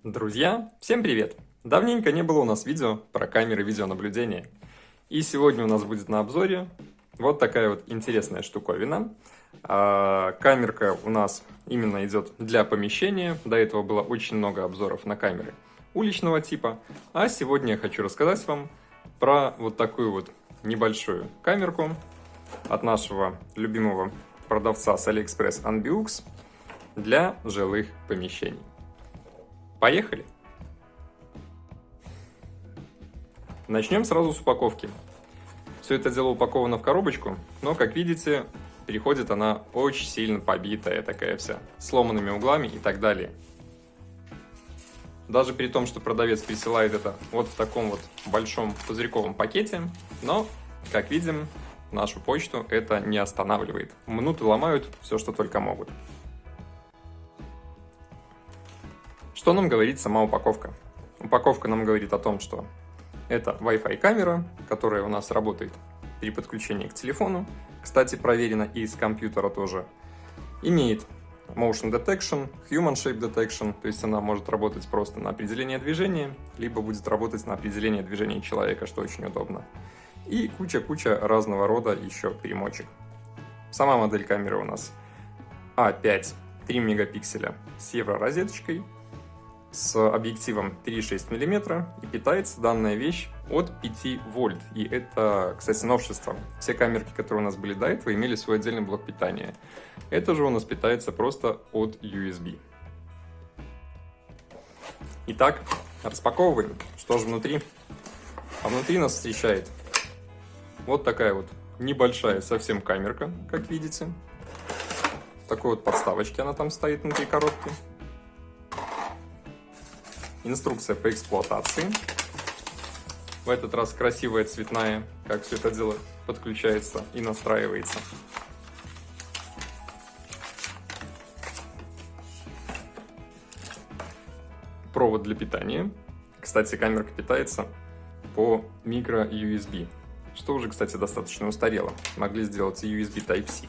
Друзья, всем привет! Давненько не было у нас видео про камеры видеонаблюдения. И сегодня у нас будет на обзоре вот такая вот интересная штуковина. Камерка у нас именно идет для помещения. До этого было очень много обзоров на камеры уличного типа. А сегодня я хочу рассказать вам про вот такую вот небольшую камерку от нашего любимого продавца с AliExpress Anbiux для жилых помещений. Поехали! Начнем сразу с упаковки. Все это дело упаковано в коробочку, но, как видите, приходит она очень сильно побитая, такая вся, сломанными углами и так далее. Даже при том, что продавец присылает это вот в таком вот большом пузырьковом пакете, но, как видим, нашу почту это не останавливает. Мнут и ломают все, что только могут. Что нам говорит сама упаковка? Упаковка нам говорит о том, что это Wi-Fi камера, которая у нас работает при подключении к телефону. Кстати, проверена и с компьютера тоже. Имеет Motion Detection, Human Shape Detection, то есть она может работать просто на определение движения, либо будет работать на определение движения человека, что очень удобно. И куча-куча разного рода еще примочек. Сама модель камеры у нас А5 3 мегапикселя с евророзеточкой, с объективом 3,6 мм, и питается данная вещь от 5 вольт. И это, кстати, новшество. Все камерки, которые у нас были до этого, имели свой отдельный блок питания. Это же у нас питается просто от USB. Итак, распаковываем. Что же внутри? А внутри нас встречает вот такая вот небольшая совсем камерка, как видите. В такой вот подставочке она там стоит внутри коробки. Инструкция по эксплуатации. В этот раз красивая, цветная, как все это дело подключается и настраивается. Провод для питания. Кстати, камерка питается по micro-USB, что уже, кстати, достаточно устарело. Могли сделать USB Type-C.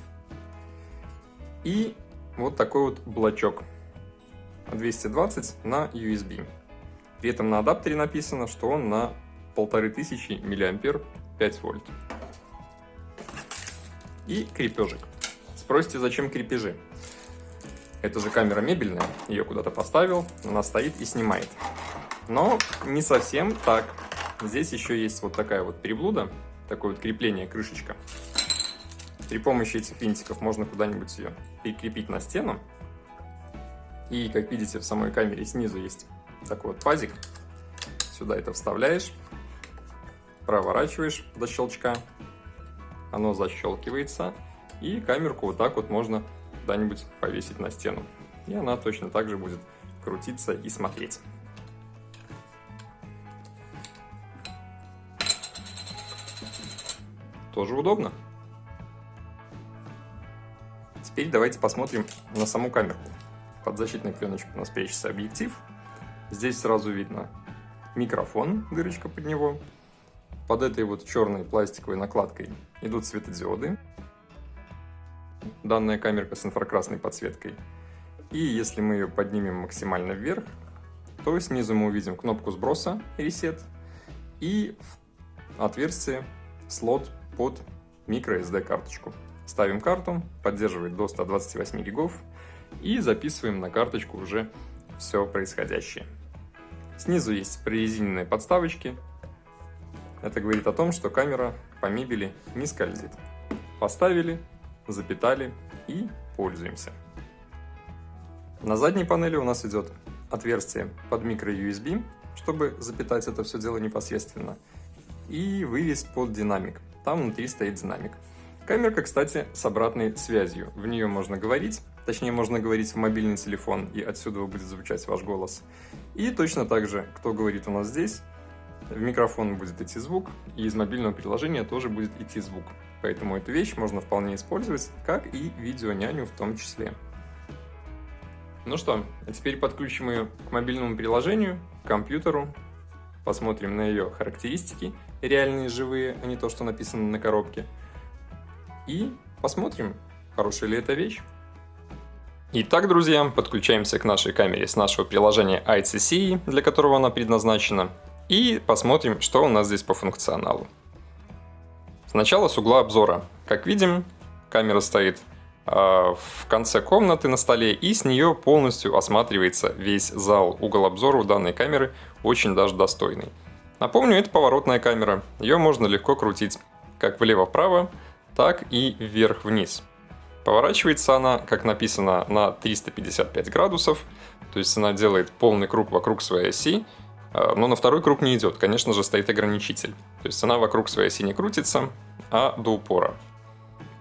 И вот такой вот блочок 220 на USB. При этом на адаптере написано, что он на 1500 мА 5 вольт. И крепежик. Спросите, зачем крепежи? Это же камера мебельная, ее куда-то поставил, она стоит и снимает. Но не совсем так. Здесь еще есть вот такая вот приблуда, такое вот крепление, крышечка. При помощи этих винтиков можно куда-нибудь ее прикрепить на стену. И, как видите, в самой камере снизу есть такой вот пазик. Сюда это вставляешь, проворачиваешь до щелчка, оно защелкивается, и камерку вот так вот можно куда-нибудь повесить на стену. И она точно так же будет крутиться и смотреть. Тоже удобно. Теперь давайте посмотрим на саму камерку. Под защитной пленочкой у нас прячется объектив. Здесь сразу видно микрофон, дырочка под него. Под этой вот черной пластиковой накладкой идут светодиоды. Данная камерка с инфракрасной подсветкой. И если мы ее поднимем максимально вверх, то снизу мы увидим кнопку сброса Reset и отверстие, слот под microSD карточку. Ставим карту, поддерживает до 128 гигов. И записываем на карточку уже все происходящее. Снизу есть прорезиненные подставочки. Это говорит о том, что камера по мебели не скользит. Поставили, запитали и пользуемся. На задней панели у нас идет отверстие под micro-USB, чтобы запитать это все дело непосредственно. И вывес под динамик. Там внутри стоит динамик. Камерка, кстати, с обратной связью. В нее можно говорить. Точнее, можно говорить в мобильный телефон, и отсюда будет звучать ваш голос. И точно так же, кто говорит у нас здесь, в микрофон будет идти звук, и из мобильного приложения тоже будет идти звук. Поэтому эту вещь можно вполне использовать, как и видеоняню в том числе. Ну что, а теперь подключим ее к мобильному приложению, к компьютеру, посмотрим на ее характеристики, реальные, живые, а не то, что написано на коробке. И посмотрим, хорошая ли эта вещь. Итак, друзья, подключаемся к нашей камере с нашего приложения iCC, для которого она предназначена, и посмотрим, что у нас здесь по функционалу. Сначала с угла обзора. Как видим, камера стоит в конце комнаты на столе, и с нее полностью осматривается весь зал. Угол обзора у данной камеры очень даже достойный. Напомню, это поворотная камера. Ее можно легко крутить как влево-вправо, так и вверх-вниз. Поворачивается она, как написано, на 355 градусов, то есть она делает полный круг вокруг своей оси, но на второй круг не идет, конечно же, стоит ограничитель. То есть она вокруг своей оси не крутится, а до упора.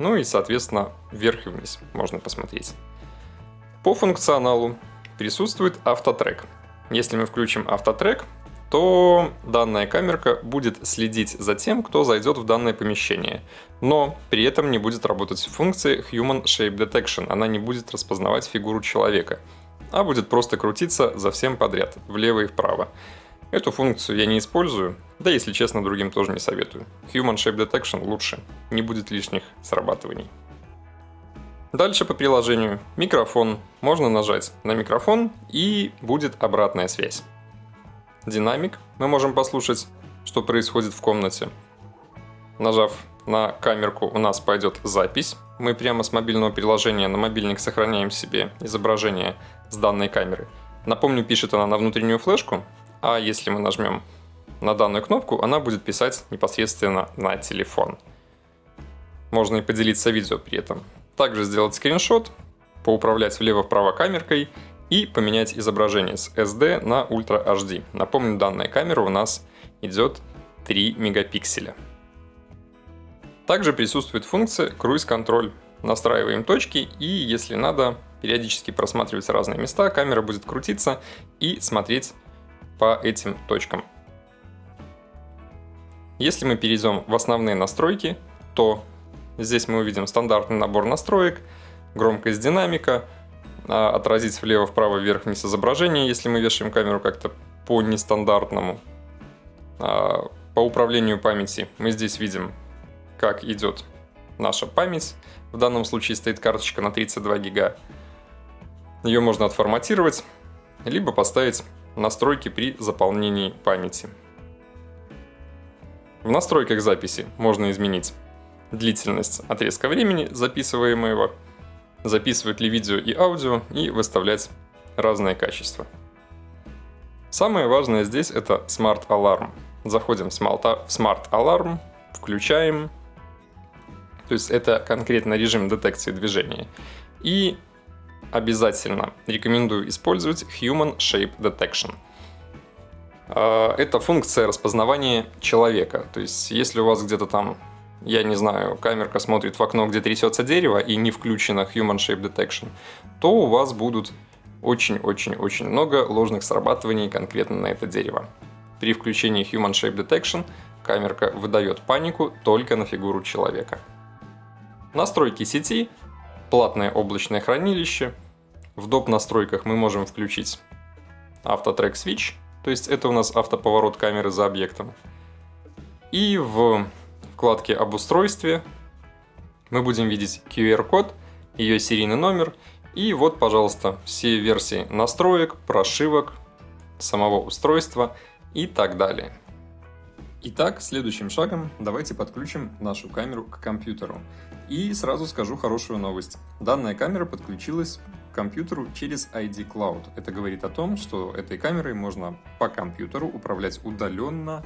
Ну и, соответственно, вверх и вниз можно посмотреть. По функционалу присутствует автотрек. Если мы включим автотрек, то данная камерка будет следить за тем, кто зайдет в данное помещение. Но при этом не будет работать функция Human Shape Detection, она не будет распознавать фигуру человека, а будет просто крутиться за всем подряд, влево и вправо. Эту функцию я не использую, да если честно, другим тоже не советую. Human Shape Detection лучше, не будет лишних срабатываний. Дальше по приложению микрофон. Можно нажать на микрофон и будет обратная связь. Динамик. Мы можем послушать, что происходит в комнате. Нажав на камерку, у нас пойдет запись. Мы прямо с мобильного приложения на мобильник сохраняем себе изображение с данной камеры. Напомню, пишет она на внутреннюю флешку, а если мы нажмем на данную кнопку, она будет писать непосредственно на телефон. Можно и поделиться видео при этом. Также сделать скриншот, поуправлять влево-вправо камеркой и поменять изображение с SD на Ultra HD. Напомню, данная камера у нас идет 3 мегапикселя. Также присутствует функция Cruise Control. Настраиваем точки, и если надо, периодически просматривать разные места, камера будет крутиться и смотреть по этим точкам. Если мы перейдем в основные настройки, то здесь мы увидим стандартный набор настроек, громкость динамика, отразить влево, вправо, вверх, вниз изображение, если мы вешаем камеру как-то по нестандартному. По управлению памяти мы здесь видим, как идет наша память. В данном случае стоит карточка на 32 гига. Ее можно отформатировать, либо поставить настройки при заполнении памяти. В настройках записи можно изменить длительность отрезка времени записываемого, записывать ли видео и аудио, и выставлять разные качества. Самое важное здесь это Smart Alarm. Заходим в Smart Alarm, включаем, то есть это конкретно режим детекции движения. И обязательно рекомендую использовать Human Shape Detection. Это функция распознавания человека. То есть если у вас где-то там, я не знаю, камерка смотрит в окно, где трясется дерево и не включена Human Shape Detection, то у вас будут очень-очень-очень много ложных срабатываний конкретно на это дерево. При включении Human Shape Detection камерка выдает панику только на фигуру человека. Настройки сети, платное облачное хранилище. В доп. Настройках мы можем включить автотрек Switch, то есть это у нас автоповорот камеры за объектом. И в вкладке об устройстве мы будем видеть QR-код, ее серийный номер. И вот, пожалуйста, все версии настроек, прошивок, самого устройства и так далее. Итак, следующим шагом давайте подключим нашу камеру к компьютеру. И сразу скажу хорошую новость. Данная камера подключилась к компьютеру через ID Cloud. Это говорит о том, что этой камерой можно по компьютеру управлять удаленно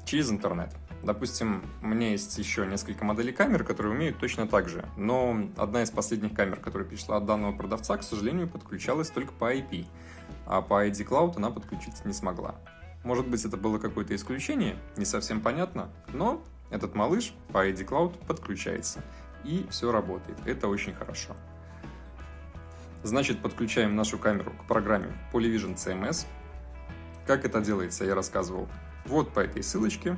через интернет. Допустим, у меня есть еще несколько моделей камер, которые умеют точно так же. Но одна из последних камер, которая пришла от данного продавца, к сожалению, подключалась только по IP. А по ID Cloud она подключиться не смогла. Может быть, это было какое-то исключение, не совсем понятно, но этот малыш по ID Cloud подключается, и все работает. Это очень хорошо. Значит, подключаем нашу камеру к программе Polyvision CMS. Как это делается, я рассказывал вот по этой ссылочке.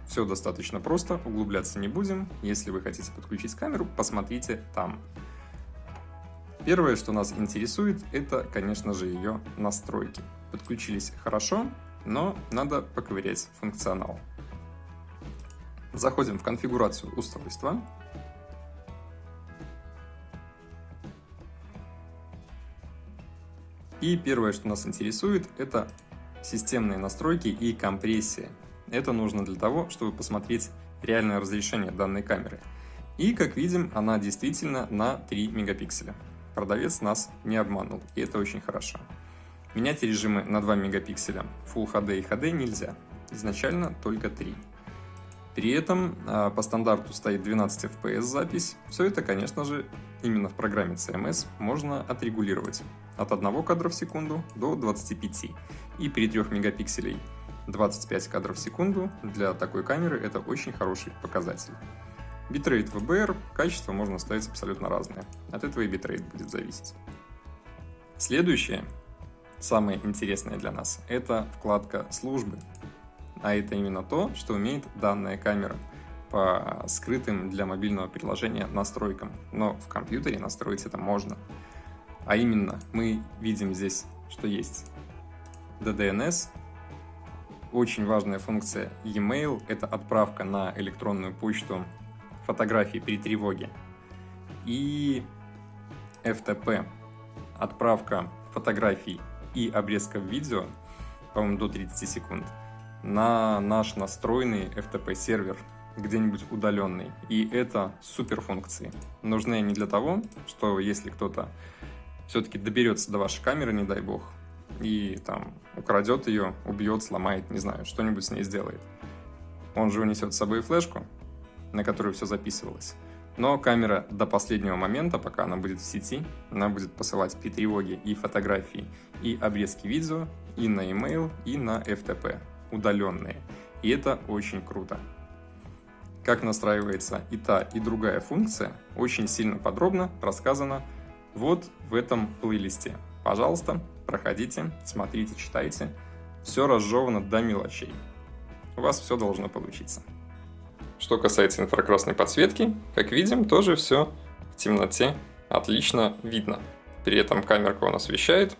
Все достаточно просто, углубляться не будем. Если вы хотите подключить камеру, посмотрите там. Первое, что нас интересует, это, конечно же, ее настройки. Подключились хорошо, но надо поковырять функционал. Заходим в конфигурацию устройства. И первое, что нас интересует, это системные настройки и компрессия. Это нужно для того, чтобы посмотреть реальное разрешение данной камеры. И, как видим, она действительно на 3 мегапикселя. Продавец нас не обманул, и это очень хорошо. Менять режимы на 2 мегапикселя Full HD и HD нельзя. Изначально только 3. При этом по стандарту стоит 12 FPS запись. Все это, конечно же, именно в программе CMS можно отрегулировать от 1 кадра в секунду до 25. И при 3 мегапикселей 25 кадров в секунду для такой камеры это очень хороший показатель. Битрейт VBR, качество можно ставить абсолютно разное. От этого и битрейт будет зависеть. Следующее, самое интересное для нас, это вкладка «Службы». А это именно то, что умеет данная камера по скрытым для мобильного приложения настройкам. Но в компьютере настроить это можно. А именно, мы видим здесь, что есть DDNS. Очень важная функция e-mail – это отправка на электронную почту фотографий при тревоге. И FTP – отправка фотографий и обрезков видео, по-моему, до 30 секунд, на наш настроенный FTP сервер, где-нибудь удаленный. И это супер функции. Нужны они для того, что если кто-то все-таки доберется до вашей камеры, не дай бог, и там украдет ее, убьет, сломает, не знаю, что-нибудь с ней сделает. Он же унесет с собой флешку, на которую все записывалось. Но камера до последнего момента, пока она будет в сети, она будет посылать при тревоге и фотографии, и обрезки видео, и на email, и на FTP, удаленные. И это очень круто. Как настраивается и та, и другая функция, очень сильно подробно рассказано вот в этом плейлисте. Пожалуйста, проходите, смотрите, читайте. Все разжевано до мелочей. У вас все должно получиться. Что касается инфракрасной подсветки, как видим, тоже все в темноте отлично видно. При этом камерка у нас вещает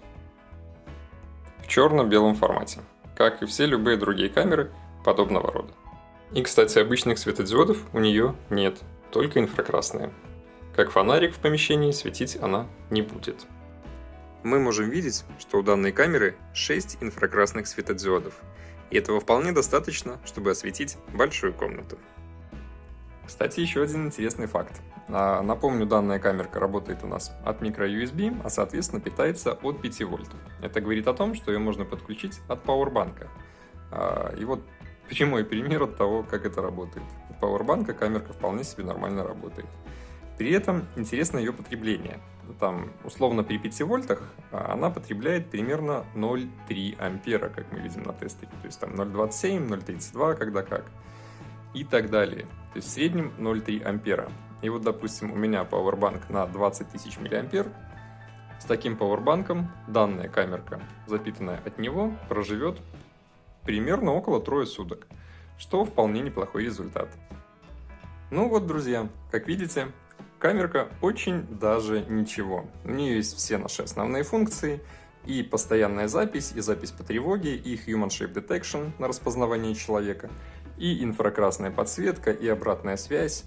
в черно-белом формате, как и все любые другие камеры подобного рода. И, кстати, обычных светодиодов у нее нет, только инфракрасные. Как фонарик в помещении светить она не будет. Мы можем видеть, что у данной камеры 6 инфракрасных светодиодов, и этого вполне достаточно, чтобы осветить большую комнату. Кстати, еще один интересный факт. Напомню, данная камерка работает у нас от microUSB, а соответственно питается от 5 вольт. Это говорит о том, что ее можно подключить от пауэрбанка. И вот прямой пример от того, как это работает. От пауэрбанка камерка вполне себе нормально работает. При этом интересно ее потребление. Там, условно, при 5 вольтах она потребляет примерно 0,3 ампера, как мы видим на тесте. То есть там 0,27, 0,32, когда как. И так далее. То есть в среднем 0,3 ампера. И вот, допустим, у меня пауэрбанк на 20 тысяч миллиампер. С таким пауэрбанком данная камерка, запитанная от него, проживет примерно около 3 суток, что вполне неплохой результат. Ну вот, друзья, как видите, камерка очень даже ничего. У нее есть все наши основные функции, и постоянная запись, и запись по тревоге, и Human Shape Detection на распознавание человека, и инфракрасная подсветка, и обратная связь.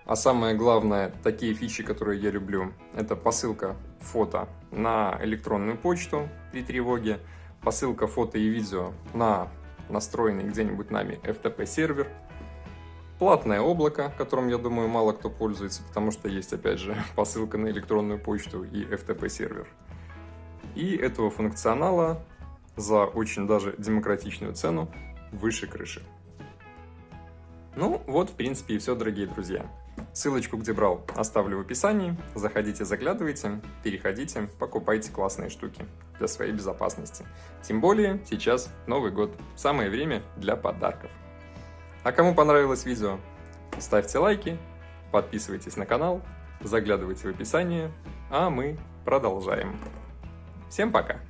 А самое главное, такие фичи, которые я люблю, это посылка фото на электронную почту при тревоге, посылка фото и видео на настроенный где-нибудь нами FTP-сервер, платное облако, которым, я думаю, мало кто пользуется, потому что есть, опять же, посылка на электронную почту и FTP-сервер. И этого функционала за очень даже демократичную цену выше крыши. Ну, вот, в принципе, и все, дорогие друзья. Ссылочку, где брал, оставлю в описании. Заходите, заглядывайте, переходите, покупайте классные штуки для своей безопасности. Тем более, сейчас Новый год. Самое время для подарков. А кому понравилось видео, ставьте лайки, подписывайтесь на канал, заглядывайте в описание, а мы продолжаем. Всем пока!